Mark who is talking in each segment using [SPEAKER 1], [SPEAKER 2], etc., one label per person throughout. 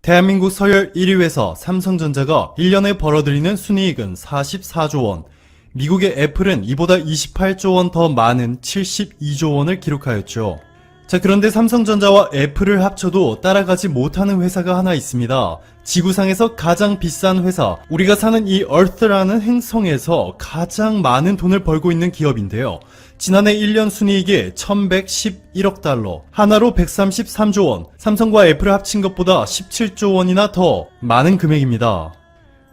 [SPEAKER 1] 대한민국 서열 1위 회사 삼성전자가 1년에 벌어들이는 순이익은 44조 원, 미국의 애플은 이보다 28조 원 더 많은 72조 원을 기록하였죠. 자, 그런데 삼성전자와 애플을 합쳐도 따라가지 못하는 회사가 하나 있습니다. 지구상에서 가장 비싼 회사, 우리가 사는 이 얼스라는 행성에서 가장 많은 돈을 벌고 있는 기업인데요. 지난해 1년 순이익이 1111억 달러, 하나로 133조 원, 삼성과 애플을 합친 것보다 17조 원이나 더 많은 금액입니다.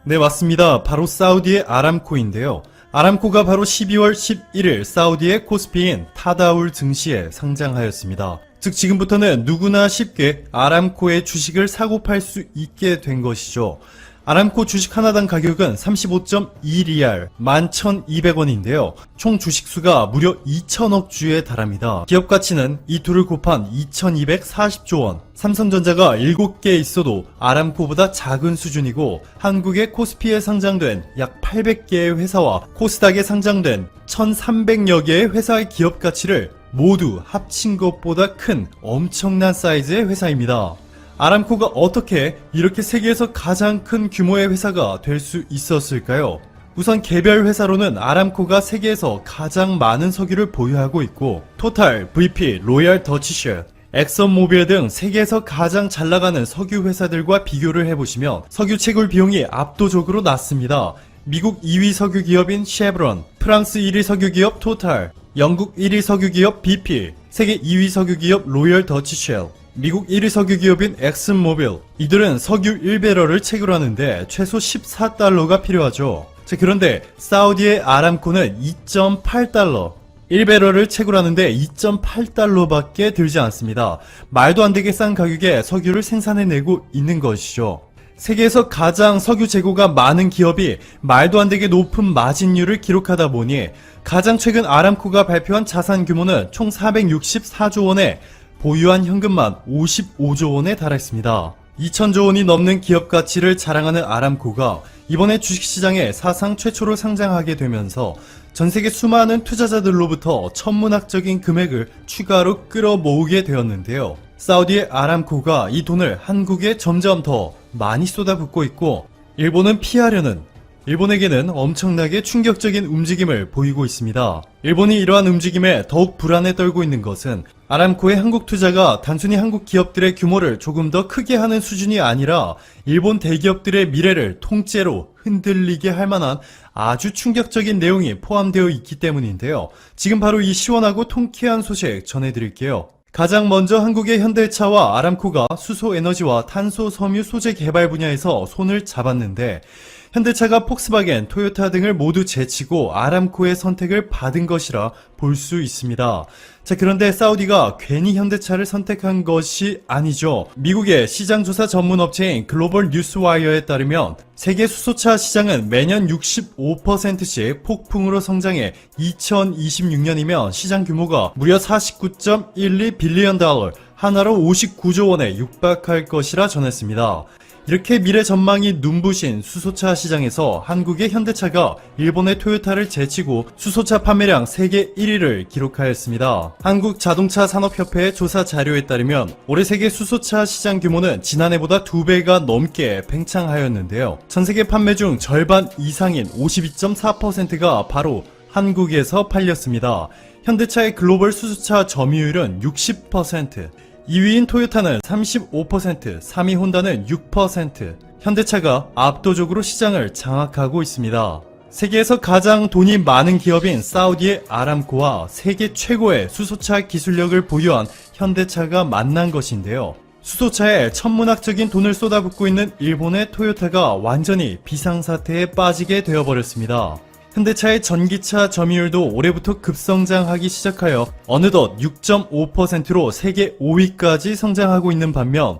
[SPEAKER 1] 네, 맞습니다. 바로 사우디의 아람코인데요. 아람코가 바로 12월 11일 사우디의 코스피인 타다울 증시에 상장하였습니다. 즉 지금부터는 누구나 쉽게 아람코의 주식을 사고 팔 수 있게 된 것이죠. 아람코 주식 하나당 가격은 35.2리알, 11,200원인데요. 총 주식수가 무려 2천억 주에 달합니다. 기업 가치는 이 둘을 곱한 2,240조 원. 삼성전자가 7개 있어도 아람코보다 작은 수준이고 한국의 코스피에 상장된 약 800개의 회사와 코스닥에 상장된 1,300여 개의 회사의 기업 가치를 모두 합친 것보다 큰 엄청난 사이즈의 회사입니다. 아람코가 어떻게 이렇게 세계에서 가장 큰 규모의 회사가 될 수 있었을까요? 우선 개별 회사로는 아람코가 세계에서 가장 많은 석유를 보유하고 있고 토탈, BP, 로얄 더치쉘, 엑선모빌 등 세계에서 가장 잘나가는 석유 회사들과 비교를 해보시면 석유 채굴 비용이 압도적으로 낮습니다. 미국 2위 석유 기업인 쉐브론, 프랑스 1위 석유 기업 토탈, 영국 1위 석유 기업 BP, 세계 2위 석유 기업 로얄 더치쉘, 미국 1위 석유 기업인 엑슨모빌, 이들은 석유 1배럴을 채굴하는데 최소 14달러가 필요하죠. 자, 그런데 사우디의 아람코는 2.8달러, 1배럴을 채굴하는데 2.8달러밖에 들지 않습니다. 말도 안 되게 싼 가격에 석유를 생산해내고 있는 것이죠. 세계에서 가장 석유 재고가 많은 기업이 말도 안 되게 높은 마진율을 기록하다 보니 가장 최근 아람코가 발표한 자산 규모는 총 464조 원에 보유한 현금만 55조 원에 달했습니다. 2천조 원이 넘는 기업 가치를 자랑하는 아람코가 이번에 주식시장에 사상 최초로 상장하게 되면서 전세계 수많은 투자자들로부터 천문학적인 금액을 추가로 끌어모으게 되었는데요. 사우디의 아람코가 이 돈을 한국에 점점 더 많이 쏟아붓고 있고 일본에게는 엄청나게 충격적인 움직임을 보이고 있습니다. 일본이 이러한 움직임에 더욱 불안에 떨고 있는 것은 아람코의 한국 투자가 단순히 한국 기업들의 규모를 조금 더 크게 하는 수준이 아니라 일본 대기업들의 미래를 통째로 흔들리게 할 만한 아주 충격적인 내용이 포함되어 있기 때문인데요. 지금 바로 이 시원하고 통쾌한 소식 전해드릴게요. 가장 먼저 한국의 현대차와 아람코가 수소에너지와 탄소 섬유 소재 개발 분야에서 손을 잡았는데 현대차가 폭스바겐, 토요타 등을 모두 제치고 아람코의 선택을 받은 것이라 볼 수 있습니다. 자, 그런데 사우디가 괜히 현대차를 선택한 것이 아니죠. 미국의 시장조사 전문 업체인 글로벌 뉴스와이어에 따르면 세계 수소차 시장은 매년 65%씩 폭풍으로 성장해 2026년이면 시장 규모가 무려 49.12 빌리언 달러, 하나로 59조 원에 육박할 것이라 전했습니다. 이렇게 미래 전망이 눈부신 수소차 시장에서 한국의 현대차가 일본의 토요타를 제치고 수소차 판매량 세계 1위를 기록하였습니다. 한국자동차산업협회의 조사 자료에 따르면 올해 세계 수소차 시장 규모는 지난해보다 2배가 넘게 팽창하였는데요. 전세계 판매 중 절반 이상인 52.4%가 바로 한국에서 팔렸습니다. 현대차의 글로벌 수소차 점유율은 60%, 2위인 토요타는 35%, 3위 혼다는 6%, 현대차가 압도적으로 시장을 장악하고 있습니다. 세계에서 가장 돈이 많은 기업인 사우디의 아람코와 세계 최고의 수소차 기술력을 보유한 현대차가 만난 것인데요. 수소차에 천문학적인 돈을 쏟아붓고 있는 일본의 토요타가 완전히 비상사태에 빠지게 되어버렸습니다. 현대차의 전기차 점유율도 올해부터 급성장하기 시작하여 어느덧 6.5%로 세계 5위까지 성장하고 있는 반면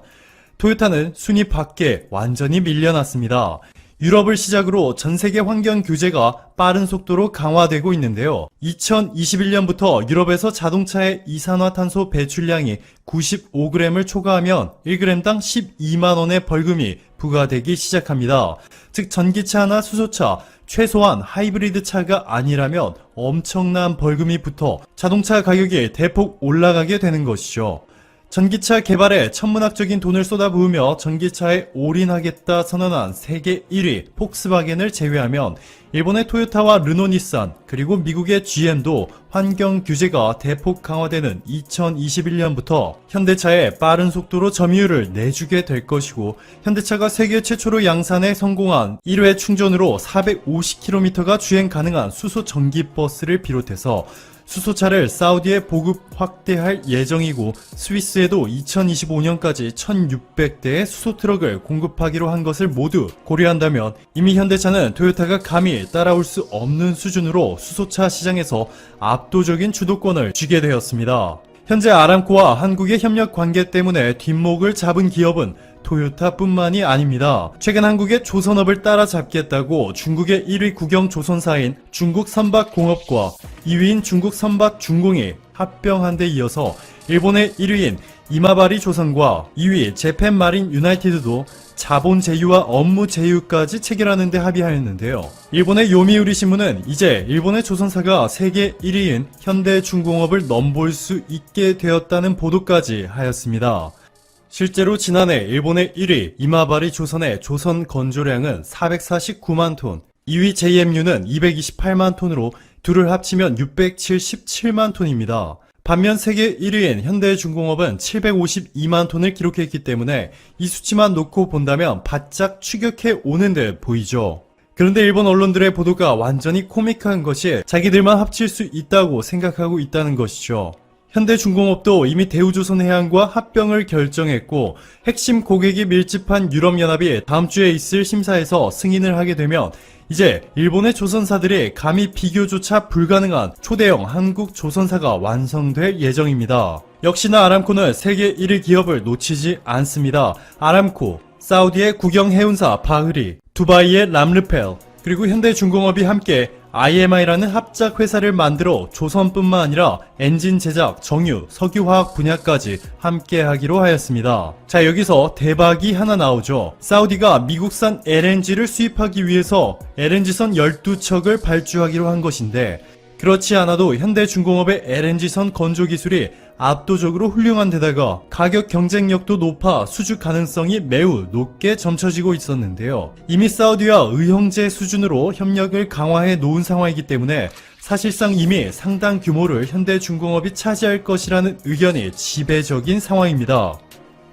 [SPEAKER 1] 토요타는 순위 밖에 완전히 밀려났습니다. 유럽을 시작으로 전 세계 환경 규제가 빠른 속도로 강화되고 있는데요. 2021년부터 유럽에서 자동차의 이산화탄소 배출량이 95g을 초과하면 1g당 12만원의 벌금이 부과되기 시작합니다. 즉 전기차나 수소차, 최소한 하이브리드 차가 아니라면 엄청난 벌금이 붙어 자동차 가격이 대폭 올라가게 되는 것이죠. 전기차 개발에 천문학적인 돈을 쏟아부으며 전기차에 올인하겠다 선언한 세계 1위 폭스바겐을 제외하면 일본의 토요타와 르노-닛산 그리고 미국의 GM도 환경 규제가 대폭 강화되는 2021년부터 현대차에 빠른 속도로 점유율을 내주게 될 것이고, 현대차가 세계 최초로 양산에 성공한 1회 충전으로 450km가 주행 가능한 수소 전기버스를 비롯해서 수소차를 사우디에 보급 확대할 예정이고, 스위스에도 2025년까지 1600대의 수소 트럭을 공급하기로 한 것을 모두 고려한다면 이미 현대차는 토요타가 감히 따라올 수 없는 수준으로 수소차 시장에서 압도적인 주도권을 쥐게 되었습니다. 현재 아람코와 한국의 협력 관계 때문에 뒷목을 잡은 기업은 토요타뿐만이 아닙니다. 최근 한국의 조선업을 따라잡겠다고 중국의 1위 국영 조선사인 중국 선박공업과 2위인 중국 선박중공이 합병한 데 이어서 일본의 1위인 이마바리 조선과 2위 재팬마린 유나이티드도 자본 제휴와 업무 제휴까지 체결하는 데 합의하였는데요. 일본의 요미우리 신문은 이제 일본의 조선사가 세계 1위인 현대중공업을 넘볼 수 있게 되었다는 보도까지 하였습니다. 실제로 지난해 일본의 1위 이마바리 조선의 조선 건조량은 449만 톤, 2위 JMU는 228만 톤으로 둘을 합치면 677만 톤입니다. 반면 세계 1위인 현대중공업은 752만 톤을 기록했기 때문에 이 수치만 놓고 본다면 바짝 추격해 오는 듯 보이죠. 그런데 일본 언론들의 보도가 완전히 코믹한 것이 자기들만 합칠 수 있다고 생각하고 있다는 것이죠. 현대중공업도 이미 대우조선해양과 합병을 결정했고, 핵심 고객이 밀집한 유럽연합이 다음 주에 있을 심사에서 승인을 하게 되면 이제 일본의 조선사들이 감히 비교조차 불가능한 초대형 한국 조선사가 완성될 예정입니다. 역시나 아람코는 세계 1위 기업을 놓치지 않습니다. 아람코, 사우디의 국영해운사 바흐리, 두바이의 람르펠, 그리고 현대중공업이 함께 IMI라는 합작 회사를 만들어 조선뿐만 아니라 엔진 제작, 정유, 석유화학 분야까지 함께 하기로 하였습니다. 자, 여기서 대박이 하나 나오죠. 사우디가 미국산 LNG를 수입하기 위해서 LNG선 12척을 발주하기로 한 것인데, 그렇지 않아도 현대중공업의 LNG선 건조 기술이 압도적으로 훌륭한 데다가 가격 경쟁력도 높아 수주 가능성이 매우 높게 점쳐지고 있었는데요. 이미 사우디와 의형제 수준으로 협력을 강화해 놓은 상황이기 때문에 사실상 이미 상당 규모를 현대중공업이 차지할 것이라는 의견이 지배적인 상황입니다.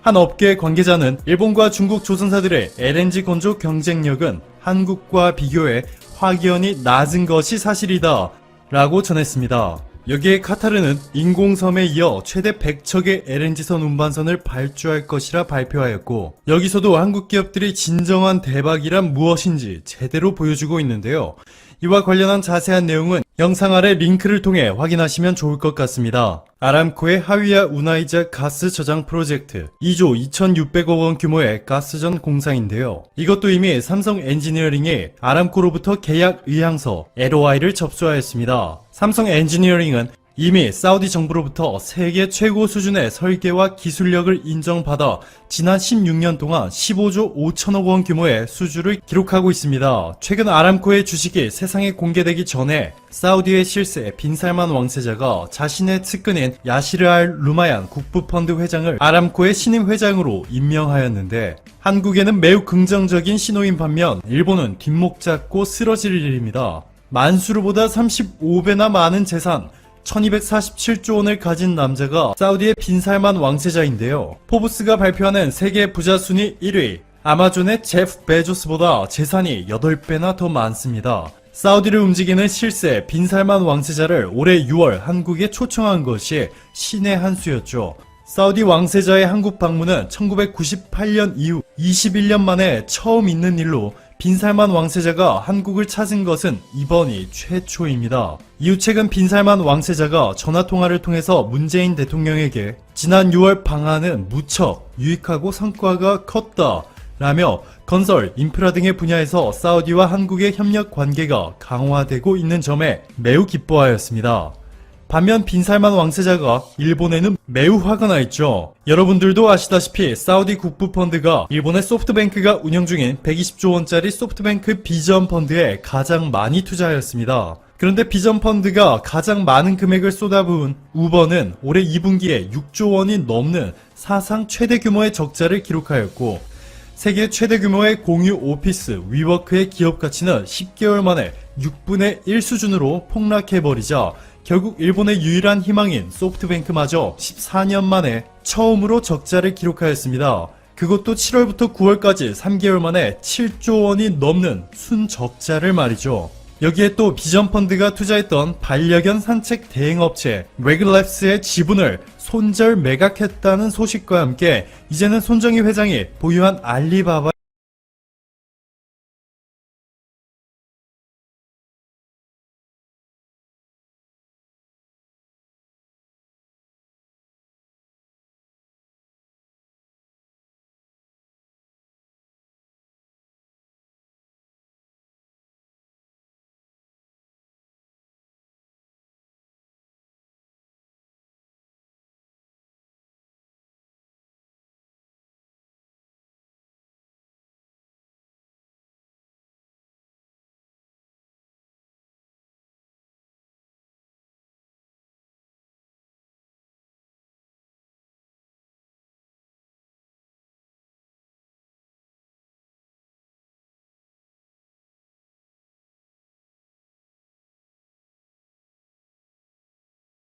[SPEAKER 1] 한 업계 관계자는 일본과 중국 조선사들의 LNG 건조 경쟁력은 한국과 비교해 확연히 낮은 것이 사실이다 라고 전했습니다. 여기에 카타르는 인공섬에 이어 최대 100척의 LNG선 운반선을 발주할 것이라 발표하였고, 여기서도 한국 기업들이 진정한 대박이란 무엇인지 제대로 보여주고 있는데요. 이와 관련한 자세한 내용은 영상 아래 링크를 통해 확인하시면 좋을 것 같습니다. 아람코의 하위야 우나이자 가스 저장 프로젝트 2조 2600억 원 규모의 가스전 공사인데요. 이것도 이미 삼성 엔지니어링이 아람코로부터 계약 의향서 LOI를 접수하였습니다. 삼성 엔지니어링은 이미 사우디 정부로부터 세계 최고 수준의 설계와 기술력을 인정받아 지난 16년 동안 15조 5천억 원 규모의 수주를 기록하고 있습니다. 최근 아람코의 주식이 세상에 공개되기 전에 사우디의 실세 빈살만 왕세자가 자신의 측근인 야시르 알 루마얀 국부펀드 회장을 아람코의 신임 회장으로 임명하였는데, 한국에는 매우 긍정적인 신호인 반면 일본은 뒷목 잡고 쓰러질 일입니다. 만수르보다 35배나 많은 재산, 1247조 원을 가진 남자가 사우디의 빈살만 왕세자인데요. 포브스가 발표하는 세계 부자 순위 1위, 아마존의 제프 베조스보다 재산이 8배나 더 많습니다. 사우디를 움직이는 실세 빈살만 왕세자를 올해 6월 한국에 초청한 것이 신의 한 수였죠. 사우디 왕세자의 한국 방문은 1998년 이후 21년 만에 처음 있는 일로 빈살만 왕세자가 한국을 찾은 것은 이번이 최초입니다. 이후 최근 빈살만 왕세자가 전화통화를 통해서 문재인 대통령에게 지난 6월 방한은 무척 유익하고 성과가 컸다 라며 건설, 인프라 등의 분야에서 사우디와 한국의 협력 관계가 강화되고 있는 점에 매우 기뻐하였습니다. 반면 빈살만 왕세자가 일본에는 매우 화가 나 있죠. 여러분들도 아시다시피 사우디 국부펀드가 일본의 소프트뱅크가 운영 중인 120조 원짜리 소프트뱅크 비전 펀드에 가장 많이 투자하였습니다. 그런데 비전펀드가 가장 많은 금액을 쏟아부은 우버는 올해 2분기에 6조 원이 넘는 사상 최대 규모의 적자를 기록하였고, 세계 최대 규모의 공유 오피스 위워크의 기업 가치는 10개월 만에 6분의 1 수준으로 폭락해버리자 결국 일본의 유일한 희망인 소프트뱅크마저 14년 만에 처음으로 적자를 기록하였습니다. 그것도 7월부터 9월까지 3개월 만에 7조 원이 넘는 순적자를 말이죠. 여기에 또 비전펀드가 투자했던 반려견 산책 대행업체 레귤랩스의 지분을 손절 매각했다는 소식과 함께 이제는 손정희 회장이 보유한 알리바바